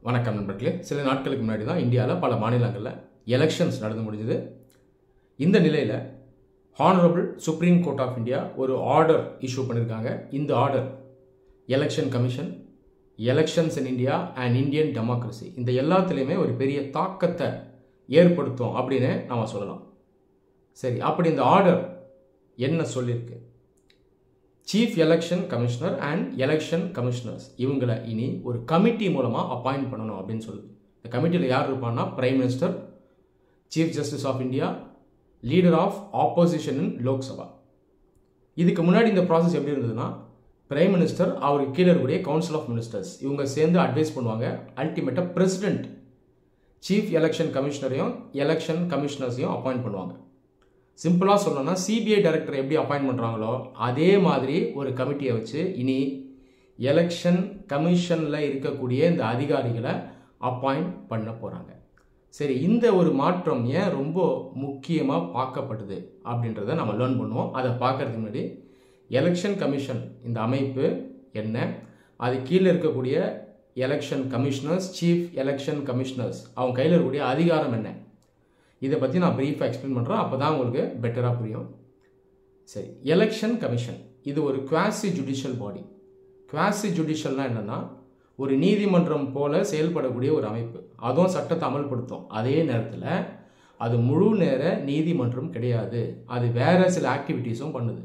வணக்கம் நண்பர்களே. சில நாட்களுக்கு முன்னாடி தான் இந்தியாவில் பல மாநிலங்களில் எலெக்ஷன்ஸ் நடந்து முடிஞ்சது. இந்த நிலையில் honourable supreme court of India ஒரு ஆர்டர் இஷ்யூ பண்ணியிருக்காங்க. இந்த order election commission, elections in India and Indian democracy இந்த எல்லாத்துலேயுமே ஒரு பெரிய தாக்கத்தை ஏற்படுத்தும் அப்படின்னு நாம் சொல்லலாம். சரி, அப்படி இந்த ஆர்டர் என்ன சொல்லியிருக்கு? Chief election commissioner and election commissioners இவங்களை இனி ஒரு கமிட்டி மூலமாக அப்பாயிண்ட் பண்ணணும் அப்படின்னு சொல்லுது. இந்த கமிட்டியில் யார் இருப்பான்னா, prime minister, chief justice of India, leader of opposition in Lok Sabha. இதுக்கு முன்னாடி இந்த ப்ராசஸ் எப்படி இருந்ததுன்னா, பிரைம் மினிஸ்டர் அவருக்கு கீழே இருக்கக்கூடிய கவுன்சில் ஆஃப் மினிஸ்டர்ஸ் இவங்க சேர்ந்து அட்வைஸ் பண்ணுவாங்க. அல்டிமேட்டாக பிரசிடென்ட் சீஃப் எலெக்ஷன் கமிஷனரையும் எலெக்ஷன் கமிஷனர்ஸையும் அப்பாயிண்ட் பண்ணுவாங்க. சிம்பிளாக சொல்லணும்னா, சிபிஐ டைரக்டர் எப்படி அப்பாயிண்ட் பண்ணுறாங்களோ அதே மாதிரி ஒரு கமிட்டியை வச்சு இனி எலெக்ஷன் கமிஷனில் இருக்கக்கூடிய இந்த அதிகாரிகளை அப்பாயிண்ட் பண்ண போகிறாங்க. சரி, இந்த ஒரு மாற்றம் ஏன் ரொம்ப முக்கியமாக பார்க்கப்படுது அப்படின்றத நம்ம லேர்ன் பண்ணுவோம். அதை பார்க்கறதுக்கு முன்னாடி எலெக்ஷன் கமிஷன் இந்த அமைப்பு என்ன, அது கீழே இருக்கக்கூடிய election commissioners, chief election commissioners அவங்க கையில் இருக்கக்கூடிய அதிகாரம் என்ன, இதை பற்றி நான் ப்ரீஃபாக எக்ஸ்பிளைன் பண்ணுறேன். அப்போ தான் உங்களுக்கு பெட்டராக புரியும். சரி, எலெக்ஷன் கமிஷன் இது ஒரு குவாசி ஜுடிஷியல் பாடி. குவாசி ஜுடிஷியல்னால் என்னென்னா, ஒரு நீதிமன்றம் போல செயல்படக்கூடிய ஒரு அமைப்பு. அதுவும் சட்டத்தை அமல்படுத்தும். அதே நேரத்தில் அது முழு நேர நீதிமன்றம் கிடையாது. அது வேறு சில ஆக்டிவிட்டீஸும் பண்ணுது.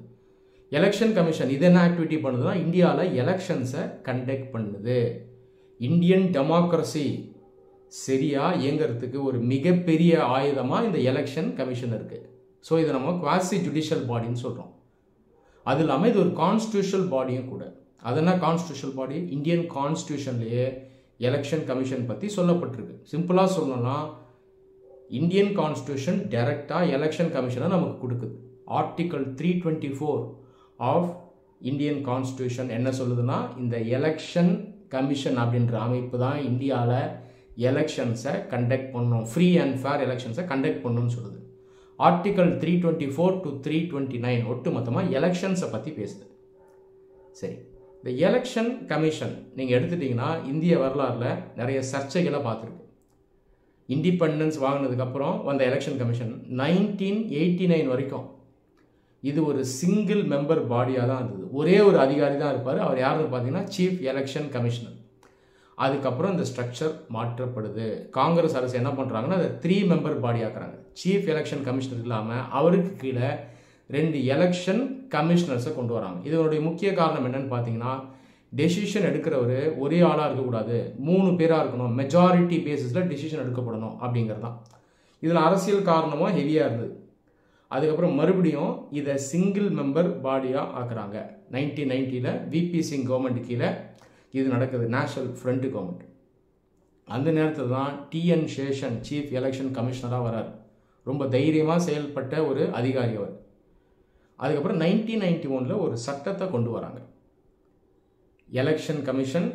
எலெக்ஷன் கமிஷன் இது என்ன ஆக்டிவிட்டி பண்ணுதுன்னா, இந்தியாவில் எலெக்ஷன்ஸை கண்டக்ட் பண்ணுது. இந்தியன் டெமோக்ரஸி சரியாக இயங்கிறதுக்கு ஒரு மிகப்பெரிய ஆயுதமாக இந்த எலெக்ஷன் கமிஷன் இருக்குது. ஸோ இதை நம்ம குவாசி ஜுடிஷியல் பாடின்னு சொல்கிறோம். அது இல்லாமல் இது ஒரு கான்ஸ்டியூஷனல் பாடியும் கூட. அதெல்லாம் கான்ஸ்டியூஷனல் பாடி, இந்தியன் கான்ஸ்டியூஷன்லேயே எலெக்ஷன் கமிஷன் பற்றி சொல்லப்பட்டிருக்கு. சிம்பிளாக சொல்லணும்னா, இந்தியன் கான்ஸ்டியூஷன் டைரெக்டாக எலெக்ஷன் கமிஷனை நமக்கு கொடுக்குது. ஆர்டிக்கல் 324 ஆஃப் இந்தியன் கான்ஸ்டியூஷன் என்ன சொல்லுதுன்னா, இந்த எலெக்ஷன் கமிஷன் அப்படின்ற அமைப்பு தான் இந்தியாவில் எலெக்ஷன்ஸை கண்டக்ட் பண்ணணும், ஃப்ரீ அண்ட் ஃபேர் எலெக்ஷன்ஸை கண்டக்ட் பண்ணணும்னு சொல்லுது. ஆர்டிக்கல் 324 to 329 ஒட்டு மொத்தமாக எலெக்ஷன்ஸை பற்றி பேசுது. சரி, இந்த எலெக்ஷன் கமிஷன் நீங்கள் எடுத்துட்டிங்கன்னா இந்திய வரலாறில் நிறைய சர்ச்சைகளை பார்த்துருக்கு. இண்டிபெண்டன்ஸ் வாங்கினதுக்கப்புறம் வந்த எலெக்ஷன் கமிஷன் 1989 வரைக்கும் இது ஒரு சிங்கிள் மெம்பர் பாடியாக தான் இருந்தது. ஒரே ஒரு அதிகாரி தான் இருப்பார். அவர் யாருன்னு பார்த்தீங்கன்னா சீஃப் எலெக்ஷன் கமிஷனர். அதுக்கப்புறம் இந்த ஸ்ட்ரக்சர் மாற்றப்படுது. காங்கிரஸ் அரசு என்ன பண்ணுறாங்கன்னா, அதை 3 மெம்பர் பாடி ஆக்குறாங்க. சீஃப் எலெக்ஷன் கமிஷனர் இல்லாமல் அவருக்கு கீழே 2 எலெக்ஷன் கமிஷனர்ஸை கொண்டு வராங்க. இதனுடைய முக்கிய காரணம் என்னன்னு பார்த்தீங்கன்னா, டெசிஷன் எடுக்கிறவர் ஒரே ஆளாக இருக்கக்கூடாது, 3 பேராக இருக்கணும், மெஜாரிட்டி பேசிஸில் டெசிஷன் எடுக்கப்படணும் அப்படிங்கிறது தான். இதில் அரசியல் காரணமும் ஹெவியாக இருந்தது. அதுக்கப்புறம் மறுபடியும் இதை சிங்கிள் மெம்பர் பாடியாக ஆக்குறாங்க. 1990 விபி சிங் கவர்மெண்ட் கீழே இது நடக்குது, நேஷனல் ஃப்ரண்ட் கவர்மெண்ட். அந்த நேரத்தில் தான் டிஎன் சேஷன் சீஃப் எலெக்ஷன் கமிஷனராக வரார். ரொம்ப தைரியமாக செயல்பட்ட ஒரு அதிகாரி அவர். அதுக்கப்புறம் 1991 ஒரு சட்டத்தை கொண்டு வராங்க. Election commission,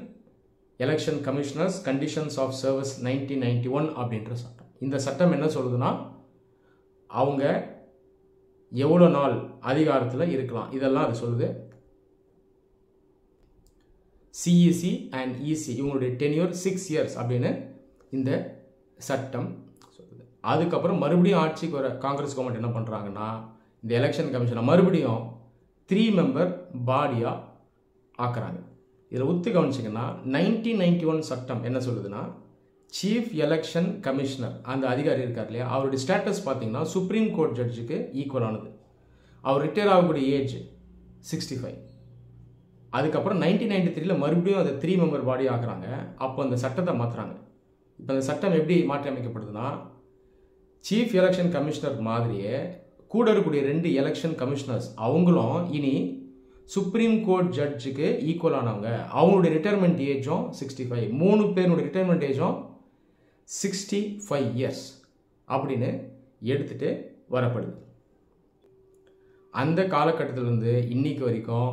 election commissioners conditions of service 1991 அப்படின்ற சட்டம். இந்த சட்டம் என்ன சொல்லுதுன்னா, அவங்க எவ்வளோ நாள் அதிகாரத்தில் இருக்கலாம் இதெல்லாம் அது சொல்லுது. சிஇசி அண்ட் இசி இவங்களுடைய டென்யூர் 6 years அப்படின்னு இந்த சட்டம் சொல்லுது. அதுக்கப்புறம் மறுபடியும் ஆட்சிக்கு வர காங்கிரஸ் கவர்மெண்ட் என்ன பண்ணுறாங்கன்னா, இந்த எலெக்ஷன் கமிஷனை மறுபடியும் 3 மெம்பர் பாடியாக ஆக்குறாங்க. இதில் ஒத்து கவனிச்சிங்கன்னா 1991 சட்டம் என்ன சொல்லுதுன்னா, சீஃப் எலெக்ஷன் கமிஷனர் அந்த அதிகாரி இருக்கார் இல்லையா, அவருடைய ஸ்டேட்டஸ் பார்த்தீங்கன்னா சுப்ரீம் கோர்ட் ஜட்ஜுக்கு ஈக்குவலானது. அவர் ரிட்டையர் ஆகக்கூடிய ஏஜ் 65. அதுக்கப்புறம் 1993 மறுபடியும் அதை 3 மெம்பர் பாடி ஆக்குறாங்க. அப்போ அந்த சட்டத்தை மாற்றுறாங்க. இப்போ அந்த சட்டம் எப்படி மாற்றி அமைக்கப்படுதுன்னா, சீஃப் எலெக்ஷன் கமிஷனர் மாதிரியே கூட இருக்கக்கூடிய 2 எலெக்ஷன் கமிஷனர்ஸ் அவங்களும் இனி சுப்ரீம் கோர்ட் ஜட்ஜுக்கு ஈக்குவலானவங்க. அவங்களுடைய ரிட்டையர்மெண்ட் ஏஜும் 65. 3 பேருடைய ரிட்டையர்மெண்ட் ஏஜும் 65 years அப்படின்னு எடுத்துகிட்டு வரப்படுது. அந்த காலகட்டத்திலிருந்து இன்னைக்கு வரைக்கும்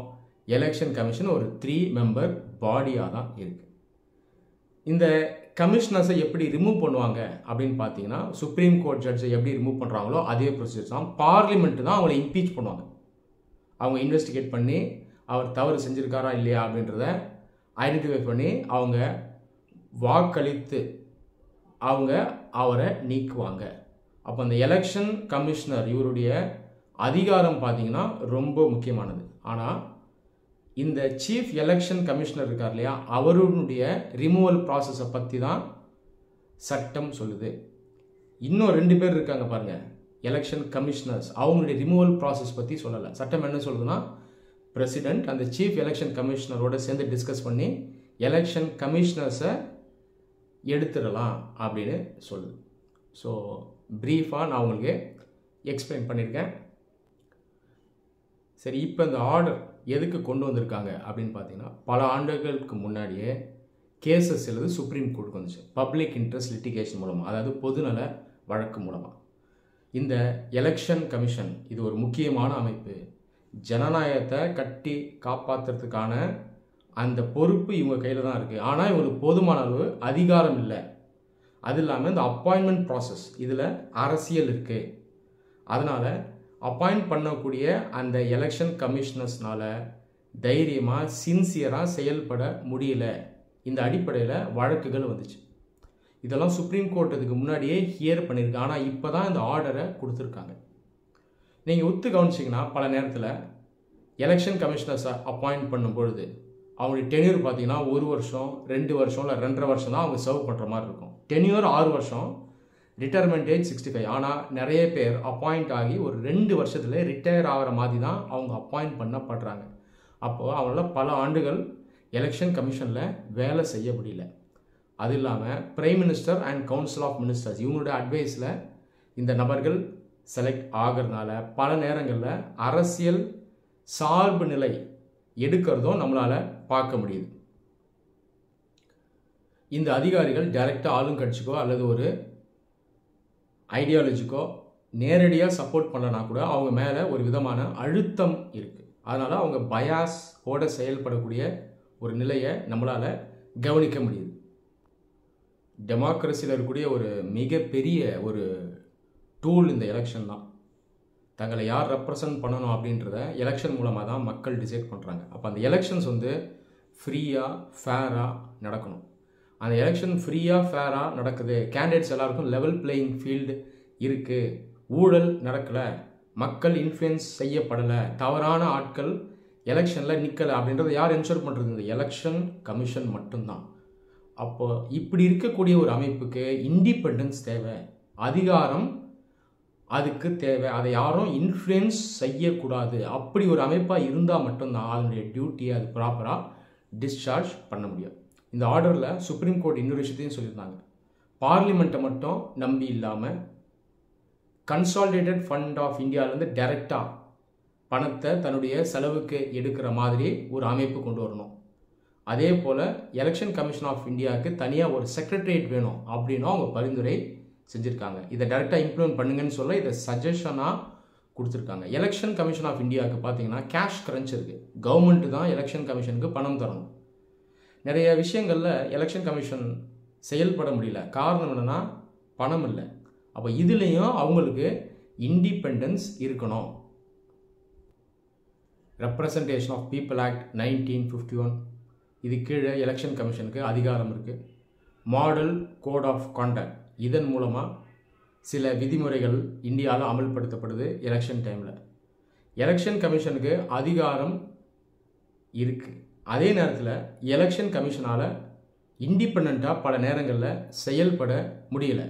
எலெக்ஷன் கமிஷன் ஒரு 3 மெம்பர் பாடியாக தான் இருக்குது. இந்த கமிஷனர்ஸை எப்படி ரிமூவ் பண்ணுவாங்க அப்படின்னு பார்த்தீங்கன்னா, சுப்ரீம் கோர்ட் ஜட்ஜை எப்படி ரிமூவ் பண்ணுறாங்களோ அதே ப்ரொசீஜர் தான். பார்லிமெண்ட் தான் அவங்களை இம்பீச் பண்ணுவாங்க. அவங்க இன்வெஸ்டிகேட் பண்ணி அவர் தவறு செஞ்சுருக்காரா இல்லையா அப்படின்றத ஐடென்டிஃபை பண்ணி அவங்க வாக்களித்து அவங்க அவரை நீக்குவாங்க. அப்போ அந்த எலெக்ஷன் கமிஷனர் இவருடைய அதிகாரம் பார்த்தீங்கன்னா ரொம்ப முக்கியமானது. ஆனால் இந்த சீஃப் எலெக்ஷன் கமிஷனர் இருக்கார் இல்லையா, அவருடைய ரிமூவல் ப்ராசஸை பற்றி தான் சட்டம் சொல்லுது. இன்னும் 2 பேர் இருக்காங்க பாருங்க, எலெக்ஷன் கமிஷனர்ஸ், அவங்களுடைய ரிமூவல் ப்ராசஸ் பற்றி சொல்லலை. சட்டம் என்ன சொல்லுதுன்னா, பிரசிடென்ட் அந்த சீஃப் எலெக்ஷன் கமிஷனரோட சேர்ந்து டிஸ்கஸ் பண்ணி எலெக்ஷன் கமிஷனர்ஸை எடுத்துடலாம் அப்படின்னு சொல்லுது. ஸோ ப்ரீஃபாக நான் உங்களுக்கு எக்ஸ்பிளைன் பண்ணியிருக்கேன். சரி, இப்போ இந்த ஆர்டர் எதுக்கு கொண்டு வந்திருக்காங்க அப்படின்னு பார்த்தீங்கன்னா, பல ஆண்டுகளுக்கு முன்னாடியே கேசஸ் எழுது சுப்ரீம் கோர்ட்டுக்கு வந்துச்சு, பப்ளிக் இன்ட்ரெஸ்ட் லிட்டிகேஷன் மூலமாக, அதாவது பொதுநல வழக்கு மூலமாக. இந்த எலெக்ஷன் கமிஷன் இது ஒரு முக்கியமான அமைப்பு. ஜனநாயகத்தை கட்டி காப்பாற்றுறதுக்கான அந்த பொறுப்பு இவங்க கையில் தான் இருக்குது. ஆனால் இவங்களுக்கு போதுமான அளவு அதிகாரம் இல்லை. அது இல்லாமல் இந்த அப்பாயின்மெண்ட் ப்ராசஸ் இதில் அரசியல் இருக்குது. அதனால் அப்பாயிண்ட் பண்ணக்கூடிய அந்த எலெக்ஷன் கமிஷனர்ஸ்னால் தைரியமாக சின்சியராக செயல்பட முடியல. இந்த அடிப்படையில் வழக்குகள் வந்துச்சு. இதெல்லாம் சுப்ரீம் கோர்ட் இதுக்கு முன்னாடியே ஹியர் பண்ணியிருக்கு. ஆனால் இப்போ தான் இந்த ஆர்டரை கொடுத்துருக்காங்க. நீங்கள் ஒத்து கவனிச்சிங்கன்னா, பல நேரத்தில் எலெக்ஷன் கமிஷனர்ஸை அப்பாயிண்ட் பண்ணும் பொழுது அவங்களுடைய டென்யூர் பார்த்தீங்கன்னா 1 வருஷம் 2 வருஷம் இல்லை 2.5 வருஷம் தான் அவங்க சர்வ் பண்ணுற மாதிரி இருக்கும். டென்யூர் 6 வருஷம், ரிட்டையர்மெண்ட் ஏஜ் 65. ஆனால் நிறைய பேர் அப்பாயிண்ட் ஆகி ஒரு 2 வருஷத்துல ரிட்டையர் ஆகிற மாதிரி தான் அவங்க அப்பாயிண்ட் பண்ணப்படுறாங்க. அப்போது அவங்களால பல ஆண்டுகள் எலெக்ஷன் கமிஷனில் வேலை செய்ய முடியல. அது இல்லாமல் prime minister and council of ministers இவங்களோட அட்வைஸில் இந்த நபர்கள் செலக்ட் ஆகிறதுனால பல நேரங்களில் அரசியல் சார்பு நிலை எடுக்கிறதும் நம்மளால் பார்க்க முடியுது. இந்த அதிகாரிகள் டைரெக்டாக ஆளுங்கட்சிக்கோ அல்லது ஒரு ஐடியாலஜிக்கோ நேரடியாக சப்போர்ட் பண்ணனா கூட அவங்க மேலே ஒரு விதமான அழுத்தம் இருக்குது. அதனால் அவங்க பயாஸோடு செயல்படக்கூடிய ஒரு நிலையை நம்மளால் கவனிக்க முடியுது. டெமோக்ரஸியில் இருக்கக்கூடிய ஒரு மிகப்பெரிய ஒரு டூல் இந்த எலெக்ஷன் தான். தங்களை யார் ரெப்ரசன்ட் பண்ணணும் அப்படின்றத எலெக்ஷன் மூலமாக தான் மக்கள் டிசைட் பண்ணுறாங்க. அப்போ அந்த எலெக்ஷன்ஸ் வந்து ஃப்ரீயாக ஃபேராக நடக்கணும். அந்த எலெக்ஷன் ஃப்ரீயாக ஃபேராக நடக்குது, கேண்டிடேட்ஸ் எல்லாருக்கும் லெவல் பிளேயிங் ஃபீல்டு இருக்குது, ஊழல் நடக்கலை, மக்கள் இன்ஃப்ளூயன்ஸ் செய்யப்படலை, தவறான ஆட்கள் எலெக்ஷனில் நிற்கலை அப்படின்றத யார் என்ஷூர் பண்ணுறது? இந்த எலெக்ஷன் கமிஷன் மட்டும்தான். அப்போ இப்படி இருக்கக்கூடிய ஒரு அமைப்புக்கு இண்டிபெண்டன்ஸ் தேவை, அதிகாரம் அதுக்கு தேவை. அதை யாரும் இன்ஃப்ளூயன்ஸ் செய்யக்கூடாது. அப்படி ஒரு அமைப்பாக இருந்தால் மட்டும்தான் அதனுடைய டியூட்டியை அது ப்ராப்பராக டிஸ்சார்ஜ் பண்ண முடியும். இந்த ஆர்டரில் சுப்ரீம் கோர்ட் இன்னொரு விஷயத்தையும் சொல்லியிருந்தாங்க. பார்லிமெண்ட்டை மட்டும் நம்பி இல்லாமல் கன்சாலிடேட்டட் ஃபண்ட் ஆஃப் இந்தியாவிலேருந்து டைரெக்டாக பணத்தை தன்னுடைய செலவுக்கு எடுக்கிற மாதிரி ஒரு அமைப்பு கொண்டு வரணும். அதே போல் எலெக்ஷன் கமிஷன் ஆஃப் இந்தியாவுக்கு தனியாக ஒரு செக்ரட்டரியேட் வேணும் அப்படின்னும் அவங்க பரிந்துரை செஞ்சுருக்காங்க. இதை டைரெக்டாக இம்ப்ளிமெண்ட் பண்ணுங்கன்னு சொல்ல இதை சஜஷனாக கொடுத்துருக்காங்க. எலெக்ஷன் கமிஷன் ஆஃப் இந்தியாவுக்கு பார்த்தீங்கன்னா கேஷ் கிரன்ச் இருக்குது. கவர்மெண்ட்டு தான் எலெக்ஷன் கமிஷனுக்கு பணம் தரணும். நிறைய விஷயங்களில் எலெக்ஷன் கமிஷன் செயல்பட முடியல. காரணம் என்னென்னா பணம் இல்லை. அப்போ இதுலேயும் அவங்களுக்கு இண்டிபெண்டன்ஸ் இருக்கணும். ரெப்ரசன்டேஷன் ஆஃப் பீப்புள் ஆக்ட் 1951 இது கீழே எலெக்ஷன் கமிஷனுக்கு அதிகாரம் இருக்குது. மாடல் கோட் ஆஃப் கான்டக்ட் இதன் மூலமாக சில விதிமுறைகள் இந்தியாவில் அமல்படுத்தப்படுது. எலெக்ஷன் டைமில் எலெக்ஷன் கமிஷனுக்கு அதிகாரம் இருக்குது. அதே நேரத்தில் எலெக்ஷன் கமிஷனால் இண்டிபெண்ட்டாக பல நேரங்களில் செயல்பட முடியலை.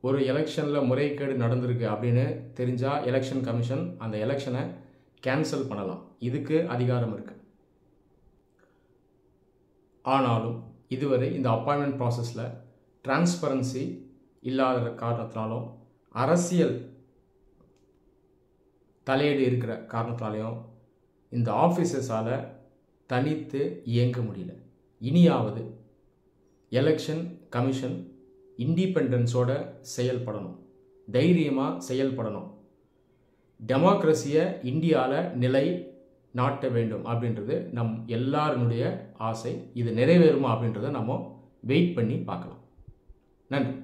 ஒரு எலெக்ஷனில் முறைகேடு நடந்திருக்கு அப்படின்னு தெரிஞ்சால் எலெக்ஷன் கமிஷன் அந்த எலெக்ஷனை கேன்சல் பண்ணலாம். இதுக்கு அதிகாரம் இருக்குது. ஆனாலும் இதுவரை இந்த அப்பாயின்மெண்ட் ப்ராசஸில் டிரான்ஸ்பரன்சி இல்லாத காரணத்தினாலும் அரசியல் தலையீடு இருக்கிற காரணத்தினாலையும் இந்த ஆஃபீஸர்ஸால் தனித்து இயங்க முடியல. இனியாவது எலெக்ஷன் கமிஷன் இண்டிபெண்டன்ஸோட செயல்படணும், தைரியமாக செயல்படணும், டெமோக்ரஸியை இந்தியாவில் நிலை நாட்ட வேண்டும் அப்படின்றது நம் எல்லாருடைய ஆசை. இது நிறைவேறுமா அப்படின்றத நம்ம வெயிட் பண்ணி பார்க்கலாம். நன்றி.